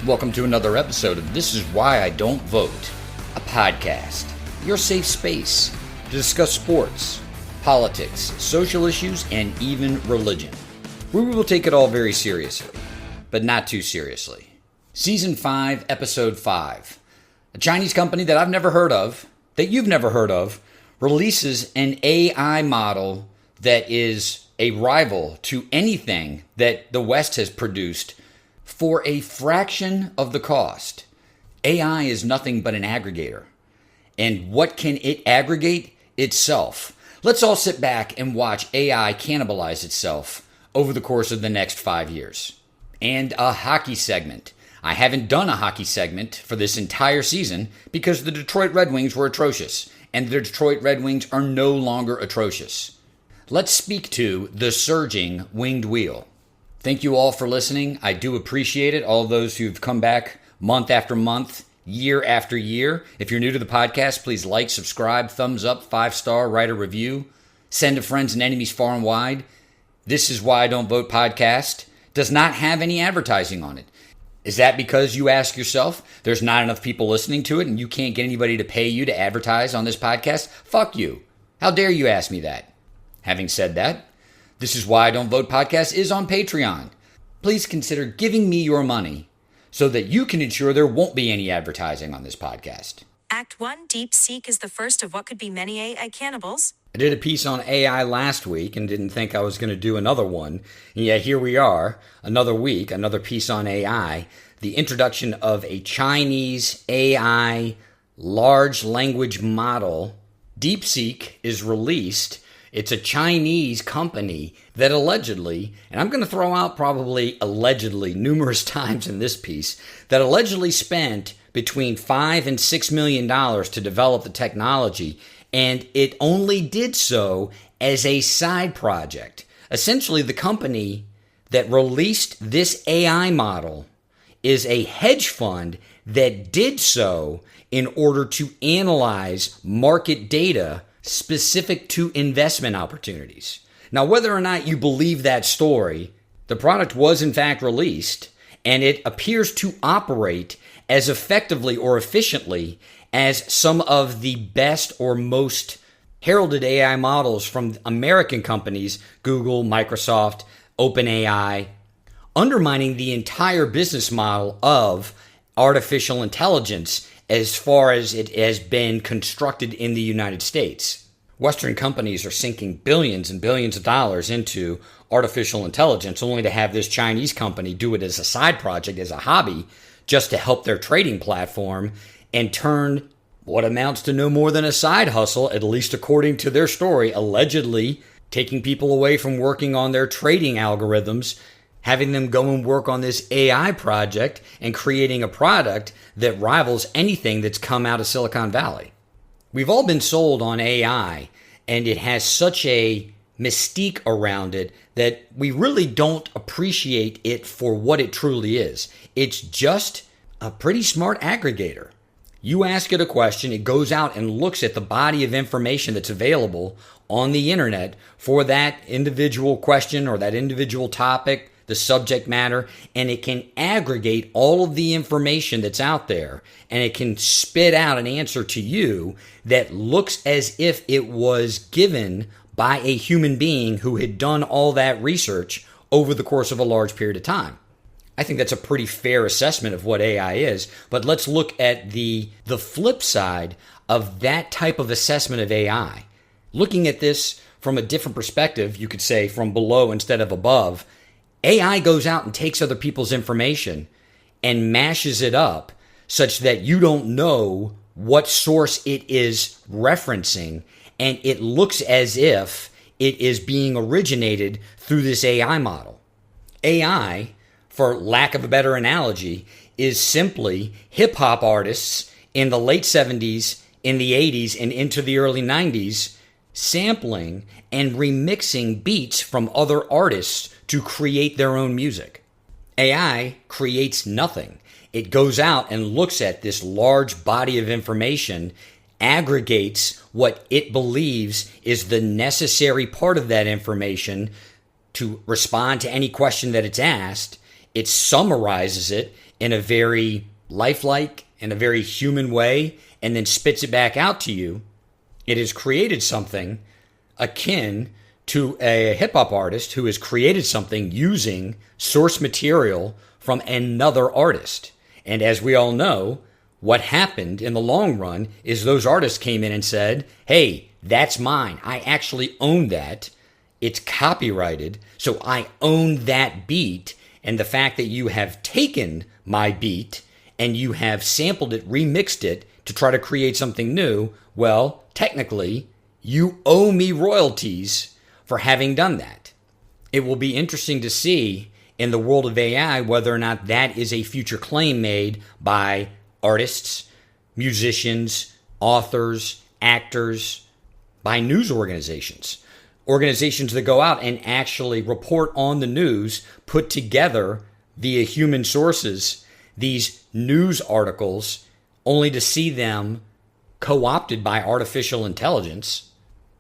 Welcome to another episode of This Is Why I Don't Vote, a podcast, your safe space to discuss sports, politics, social issues, and even religion. We will take it all very seriously, but not too seriously. Season 5, Episode 5. A Chinese company that I've never heard of, that you've never heard of, releases an AI model that is a rival to anything that the West has produced for a fraction of the cost. AI is nothing but an aggregator. And what can it aggregate? Itself. Let's all sit back and watch AI cannibalize itself over the course of the next 5 years. And a hockey segment. I haven't done a hockey segment for this entire season because the Detroit Red Wings were atrocious, and the Detroit Red Wings are no longer atrocious. Let's speak to the surging winged wheel. Thank you all for listening. I do appreciate it. All those who've come back month after month, year after year. If you're new to the podcast, please like, subscribe, thumbs up, 5-star, write a review. Send to friends and enemies far and wide. This Is Why I Don't Vote podcast does not have any advertising on it. Is that because you ask yourself there's not enough people listening to it and you can't get anybody to pay you to advertise on this podcast? Fuck you. How dare you ask me that? Having said that, This Is Why I Don't Vote podcast is on Patreon. Please consider giving me your money so that you can ensure there won't be any advertising on this podcast. Act 1, DeepSeek is the first of what could be many AI cannibals. I did a piece on AI last week and didn't think I was going to do another one. And yet here we are, another week, another piece on AI. The introduction of a Chinese AI large language model. DeepSeek is released. It's a Chinese company that allegedly, and I'm going to throw out probably allegedly numerous times in this piece, that allegedly spent between $5 and $6 million to develop the technology, and it only did so as a side project. Essentially, the company that released this AI model is a hedge fund that did so in order to analyze market data specific to investment opportunities. Now, whether or not you believe that story, the product was in fact released, and it appears to operate as effectively or efficiently as some of the best or most heralded AI models from American companies, Google, Microsoft, OpenAI, undermining the entire business model of artificial intelligence as far as it has been constructed in the United States. Western companies are sinking billions and billions of dollars into artificial intelligence only to have this Chinese company do it as a side project, as a hobby, just to help their trading platform and turn what amounts to no more than a side hustle, at least according to their story, allegedly taking people away from working on their trading algorithms, having them go and work on this AI project and creating a product that rivals anything that's come out of Silicon Valley. We've all been sold on AI, and it has such a mystique around it that we really don't appreciate it for what it truly is. It's just a pretty smart aggregator. You ask it a question, it goes out and looks at the body of information that's available on the internet for that individual question or that individual topic, the subject matter, and it can aggregate all of the information that's out there, and it can spit out an answer to you that looks as if it was given by a human being who had done all that research over the course of a large period of time. I think that's a pretty fair assessment of what AI is, but let's look at the flip side of that type of assessment of AI. Looking at this from a different perspective, you could say from below instead of above, AI goes out and takes other people's information and mashes it up such that you don't know what source it is referencing, and it looks as if it is being originated through this AI model. AI, for lack of a better analogy, is simply hip-hop artists in the late 70s, in the 80s, and into the early 90s sampling and remixing beats from other artists to create their own music. AI creates nothing. It goes out and looks at this large body of information, aggregates what it believes is the necessary part of that information to respond to any question that it's asked. it summarizes it in a very lifelike and a very human way, and then spits it back out to you. It has created something akin to a hip hop artist who has created something using source material from another artist. And as we all know, what happened in the long run is those artists came in and said, hey, that's mine. I actually own that. It's copyrighted, so I own that beat. And the fact that you have taken my beat and you have sampled it, remixed it to try to create something new, well, technically, you owe me royalties for having done that. It will be interesting to see in the world of AI whether or not that is a future claim made by artists, musicians, authors, actors, by news organizations. Organizations that go out and actually report on the news, put together via human sources these news articles, only to see them co-opted by artificial intelligence.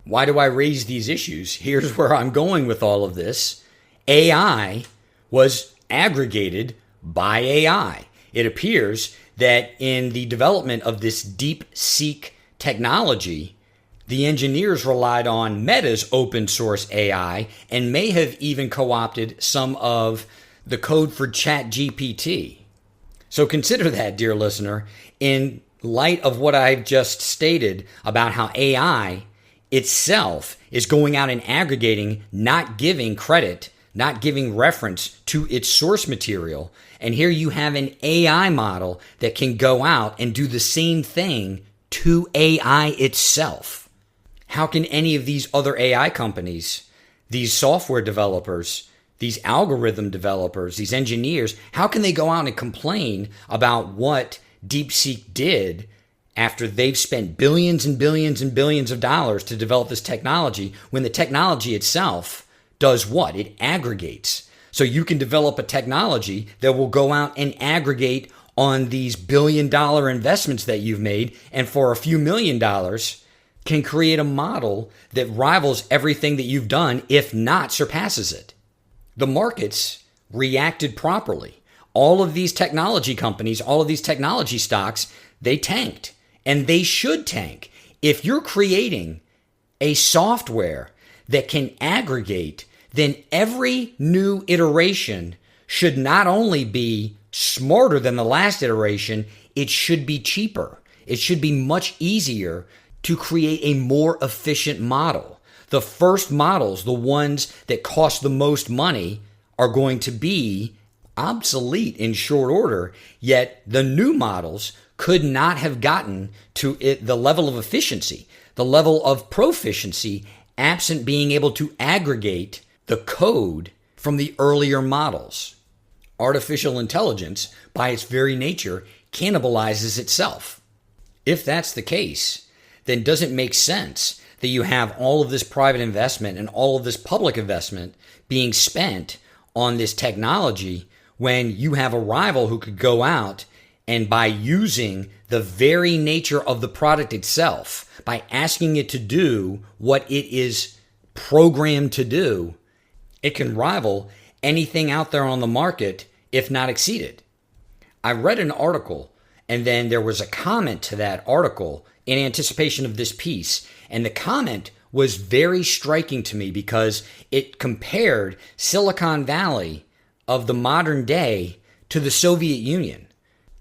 Why do I raise these issues? Here's where I'm going with all of this. AI was aggregated by AI. It appears that in the development of this DeepSeek technology, the engineers relied on Meta's open source AI and may have even co-opted some of the code for ChatGPT. So consider that, dear listener, in light of what I've just stated about how AI itself is going out and aggregating, not giving credit, not giving reference to its source material. And here you have an AI model that can go out and do the same thing to AI itself. How can any of these other AI companies, these software developers, these algorithm developers, these engineers, how can they go out and complain about what DeepSeek did after they've spent billions and billions and billions of dollars to develop this technology when the technology itself does what? It aggregates. So you can develop a technology that will go out and aggregate on these billion-dollar investments that you've made, and for a few $1,000,000 can create a model that rivals everything that you've done, if not surpasses it. The markets reacted properly. All of these technology companies, all of these technology stocks, they tanked, and they should tank. If you're creating a software that can aggregate, then every new iteration should not only be smarter than the last iteration, it should be cheaper. It should be much easier to create a more efficient model. The first models, the ones that cost the most money, are going to be obsolete in short order, yet the new models could not have gotten to the level of efficiency, the level of proficiency, absent being able to aggregate the code from the earlier models. Artificial intelligence, by its very nature, cannibalizes itself. If that's the case, then does it make sense that you have all of this private investment and all of this public investment being spent on this technology when you have a rival who could go out and, by using the very nature of the product itself, by asking it to do what it is programmed to do, it can rival anything out there on the market, if not exceed it. I read an article, and then there was a comment to that article in anticipation of this piece, and the comment was very striking to me because it compared Silicon Valley of the modern day to the Soviet Union.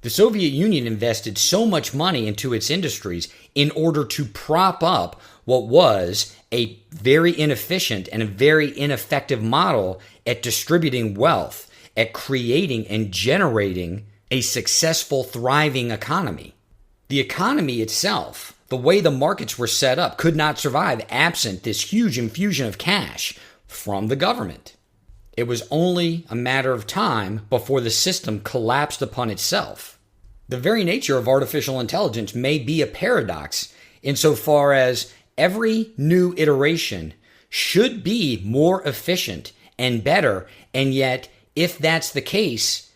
The Soviet Union invested so much money into its industries in order to prop up what was a very inefficient and a very ineffective model at distributing wealth, at creating and generating a successful, thriving economy. The economy itself, the way the markets were set up, could not survive absent this huge infusion of cash from the government. It was only a matter of time before the system collapsed upon itself. The very nature of artificial intelligence may be a paradox insofar as every new iteration should be more efficient and better, and yet, if that's the case,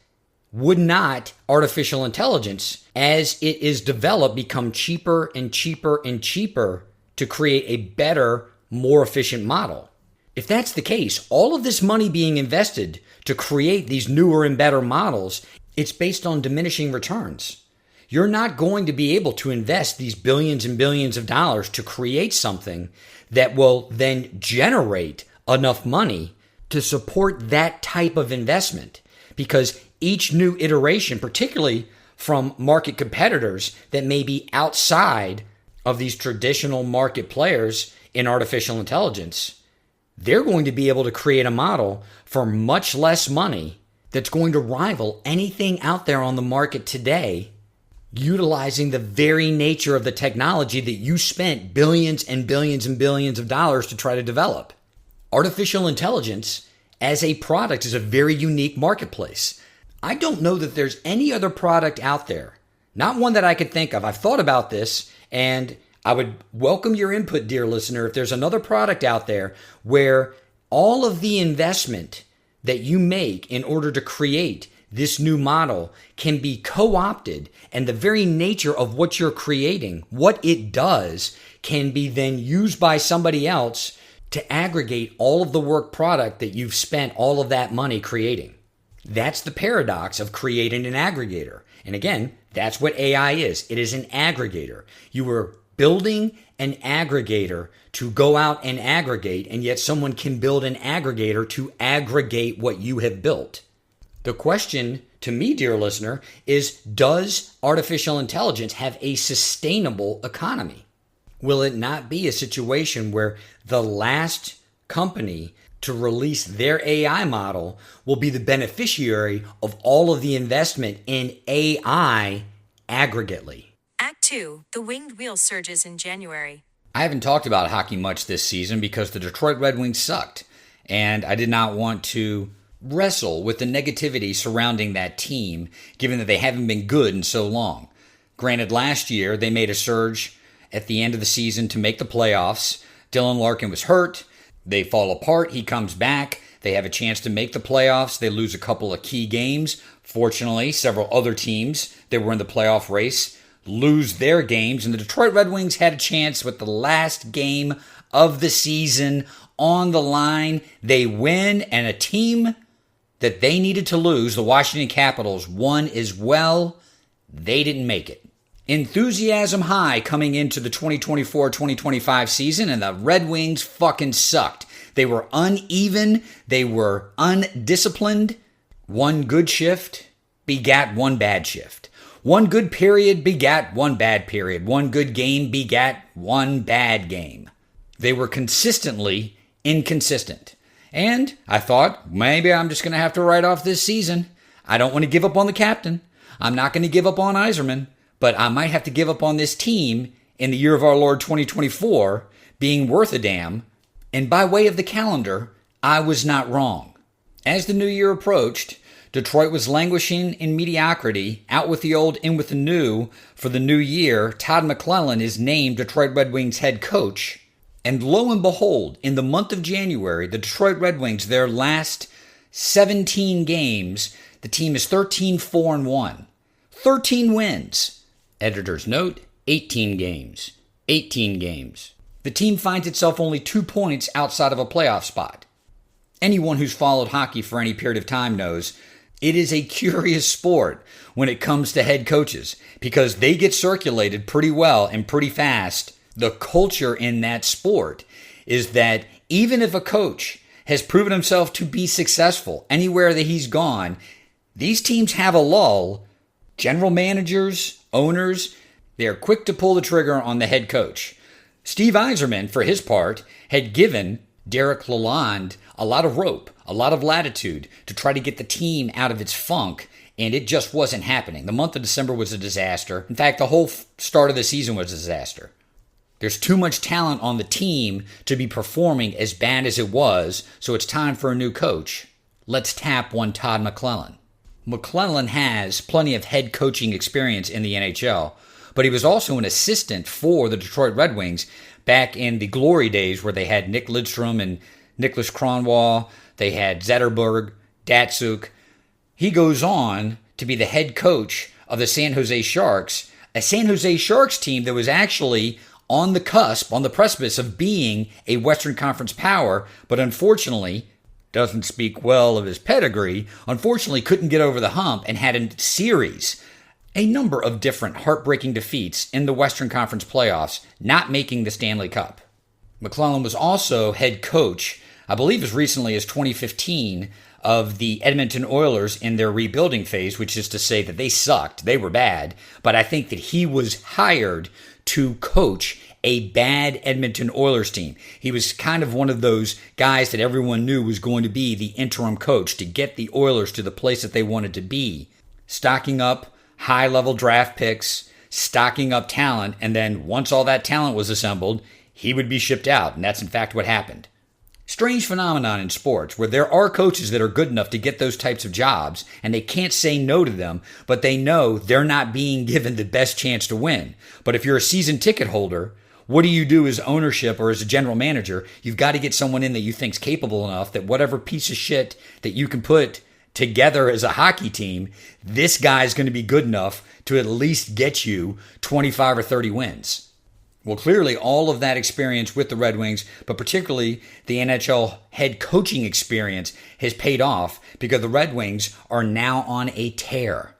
would not artificial intelligence, as it is developed, become cheaper and cheaper and cheaper to create a better, more efficient model? If that's the case, all of this money being invested to create these newer and better models, it's based on diminishing returns. You're not going to be able to invest these billions and billions of dollars to create something that will then generate enough money to support that type of investment, because each new iteration, particularly from market competitors that may be outside of these traditional market players in artificial intelligence, they're going to be able to create a model for much less money that's going to rival anything out there on the market today, utilizing the very nature of the technology that you spent billions and billions and billions of dollars to try to develop. Artificial intelligence as a product is a very unique marketplace. I don't know that there's any other product out there, not one that I could think of. I've thought about this, and I would welcome your input, dear listener, if there's another product out there where all of the investment that you make in order to create this new model can be co-opted, and the very nature of what you're creating, what it does, can be then used by somebody else to aggregate all of the work product that you've spent all of that money creating. That's the paradox of creating an aggregator. And again, that's what AI is. It is an aggregator. You are building an aggregator to go out and aggregate, and yet someone can build an aggregator to aggregate what you have built. The question to me, dear listener, is, does artificial intelligence have a sustainable economy? Will it not be a situation where the last company to release their AI model will be the beneficiary of all of the investment in AI aggregately? Act 2, the winged wheel surges in January. I haven't talked about hockey much this season because the Detroit Red Wings sucked, and I did not want to wrestle with the negativity surrounding that team, given that they haven't been good in so long. Granted, last year they made a surge at the end of the season to make the playoffs. Dylan Larkin was hurt. They fall apart. He comes back. They have a chance to make the playoffs. They lose a couple of key games. Fortunately, several other teams that were in the playoff race lose their games, and the Detroit Red Wings had a chance with the last game of the season on the line. They win, and a team that they needed to lose, the Washington Capitals, won as well. They didn't make it. Enthusiasm high coming into the 2024-2025 season, and the Red Wings fucking sucked. They were uneven. They were undisciplined. One good shift begat one bad shift. One good period begat one bad period. One good game begat one bad game. They were consistently inconsistent. And I thought, maybe I'm just going to have to write off this season. I don't want to give up on the captain. I'm not going to give up on Yzerman. But I might have to give up on this team in the year of our Lord 2024 being worth a damn. And by way of the calendar, I was not wrong. As the new year approached, Detroit was languishing in mediocrity, out with the old, in with the new. For the new year, Todd McClellan is named Detroit Red Wings head coach. And lo and behold, in the month of January, the Detroit Red Wings, their last 17 games, the team is 13-4-1. 13 wins. Editor's note, 18 games. 18 games. The team finds itself only 2 points outside of a playoff spot. Anyone who's followed hockey for any period of time knows it is a curious sport when it comes to head coaches, because they get circulated pretty well and pretty fast. The culture in that sport is that even if a coach has proven himself to be successful anywhere that he's gone, these teams have a lull. General managers, owners, they are quick to pull the trigger on the head coach. Steve Yzerman, for his part, had given Derek Lalonde a lot of rope, a lot of latitude to try to get the team out of its funk, and it just wasn't happening. The month of December was a disaster. In fact, the whole start of the season was a disaster. There's too much talent on the team to be performing as bad as it was, so it's time for a new coach. Let's tap one Todd McClellan. McClellan has plenty of head coaching experience in the NHL, but he was also an assistant for the Detroit Red Wings back in the glory days where they had Nick Lidstrom and Nicholas Kronwall. They had Zetterberg, Datsuk. He goes on to be the head coach of the San Jose Sharks, a San Jose Sharks team that was actually on the cusp, on the precipice of being a Western Conference power, but unfortunately doesn't speak well of his pedigree, unfortunately couldn't get over the hump and had a number of different heartbreaking defeats in the Western Conference playoffs, not making the Stanley Cup. McClellan was also head coach, I believe as recently as 2015, of the Edmonton Oilers in their rebuilding phase, which is to say that they sucked, they were bad, but I think that he was hired to coach a bad Edmonton Oilers team. He was kind of one of those guys that everyone knew was going to be the interim coach to get the Oilers to the place that they wanted to be, stocking up high-level draft picks, stocking up talent, and then once all that talent was assembled, he would be shipped out, and that's in fact what happened. Strange phenomenon in sports where there are coaches that are good enough to get those types of jobs and they can't say no to them, but they know they're not being given the best chance to win. But if you're a season ticket holder, what do you do as ownership or as a general manager? You've got to get someone in that you think's capable enough that whatever piece of shit that you can put together as a hockey team, this guy's going to be good enough to at least get you 25 or 30 wins. Well, clearly all of that experience with the Red Wings, but particularly the NHL head coaching experience, has paid off because the Red Wings are now on a tear.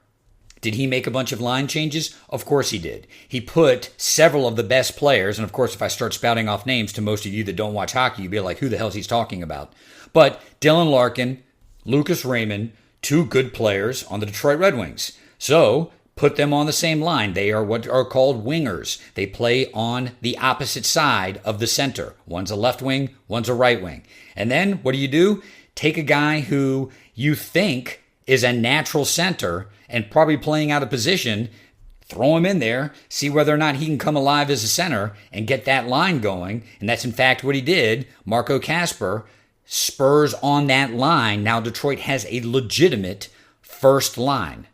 Did he make a bunch of line changes? Of course he did. He put several of the best players, and of course if I start spouting off names to most of you that don't watch hockey, you'd be like, who the hell's he talking about? But Dylan Larkin, Lucas Raymond, two good players on the Detroit Red Wings. So put them on the same line. They are what are called wingers. They play on the opposite side of the center. One's a left wing, one's a right wing. And then what do? Take a guy who you think is a natural center and probably playing out of position, throw him in there, see whether or not he can come alive as a center and get that line going. And that's in fact what he did. Marco Kasper spurs on that line. Now Detroit has a legitimate first line.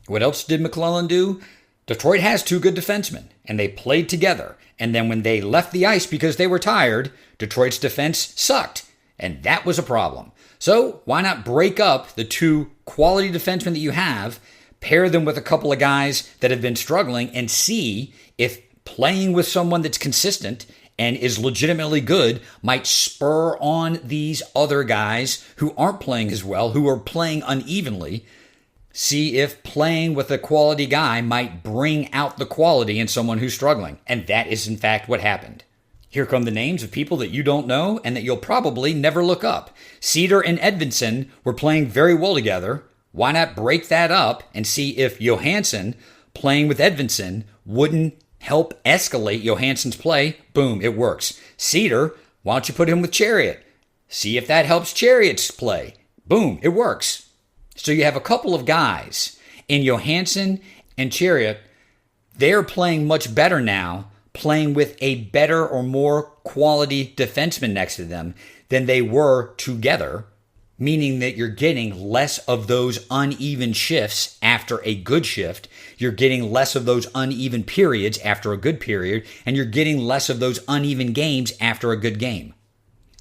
What else did McClellan do? Detroit has two good defensemen, and they played together. And then when they left the ice because they were tired, Detroit's defense sucked, and that was a problem. So why not break up the two quality defensemen that you have, pair them with a couple of guys that have been struggling, and see if playing with someone that's consistent and is legitimately good might spur on these other guys who aren't playing as well, who are playing unevenly. See if playing with a quality guy might bring out the quality in someone who's struggling. And that is in fact what happened. Here come the names of people that you don't know and that you'll probably never look up. Cedar and Edvinsson were playing very well together. Why not break that up and see if Johansson playing with Edvinsson wouldn't help escalate Johansson's play? Boom, it works. Cedar, why don't you put him with Chariot? See if that helps Chariot's play. Boom, it works. So you have a couple of guys in Johansson and Chariot. They're playing much better now, playing with a better or more quality defenseman next to them than they were together, meaning that you're getting less of those uneven shifts after a good shift. You're getting less of those uneven periods after a good period, and you're getting less of those uneven games after a good game.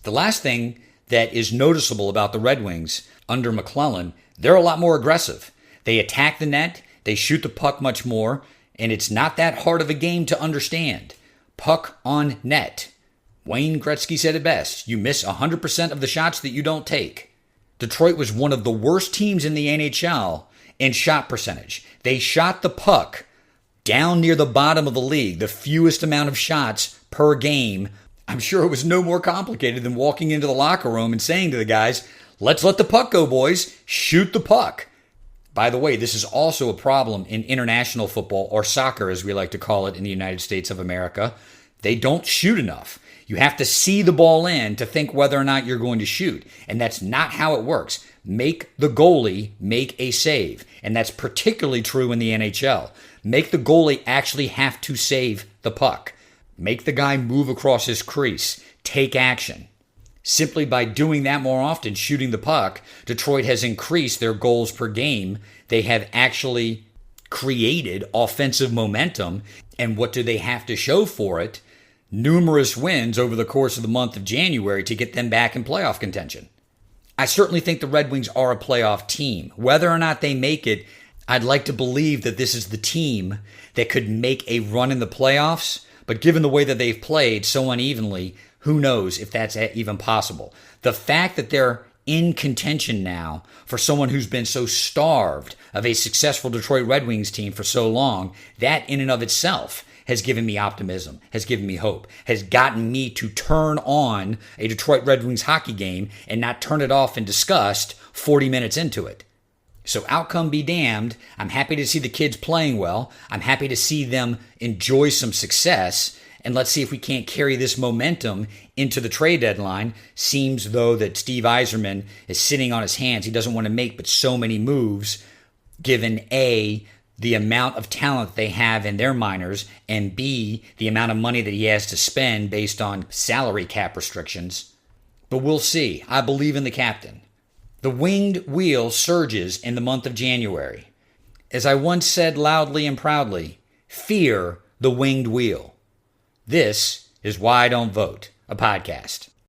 The last thing that is noticeable about the Red Wings under McClellan, they're a lot more aggressive. They attack the net, they shoot the puck much more, and it's not that hard of a game to understand. Puck on net. Wayne Gretzky said it best. You miss 100% of the shots that you don't take. Detroit was one of the worst teams in the NHL in shot percentage. They shot the puck down near the bottom of the league, the fewest amount of shots per game. I'm sure it was no more complicated than walking into the locker room and saying to the guys, let's let the puck go, boys. Shoot the puck. By the way, this is also a problem in international football, or soccer as we like to call it in the United States of America. They don't shoot enough. You have to see the ball in to think whether or not you're going to shoot. And that's not how it works. Make the goalie make a save. And that's particularly true in the NHL. Make the goalie actually have to save the puck. Make the guy move across his crease. Take action. Simply by doing that more often, shooting the puck, Detroit has increased their goals per game. They have actually created offensive momentum. And what do they have to show for it? Numerous wins over the course of the month of January to get them back in playoff contention. I certainly think the Red Wings are a playoff team. Whether or not they make it, I'd like to believe that this is the team that could make a run in the playoffs. But given the way that they've played so unevenly, who knows if that's even possible. The fact that they're in contention now for someone who's been so starved of a successful Detroit Red Wings team for so long, that in and of itself has given me optimism, has given me hope, has gotten me to turn on a Detroit Red Wings hockey game and not turn it off in disgust 40 minutes into it. So outcome be damned. I'm happy to see the kids playing well. I'm happy to see them enjoy some success. And let's see if we can't carry this momentum into the trade deadline. Seems though that Steve Yzerman is sitting on his hands. He doesn't want to make but so many moves, given A, the amount of talent they have in their minors, and B, the amount of money that he has to spend based on salary cap restrictions. But we'll see. I believe in the captain. The winged wheel surges in the month of January. As I once said loudly and proudly, fear the winged wheel. This is Why I Don't Vote, a podcast.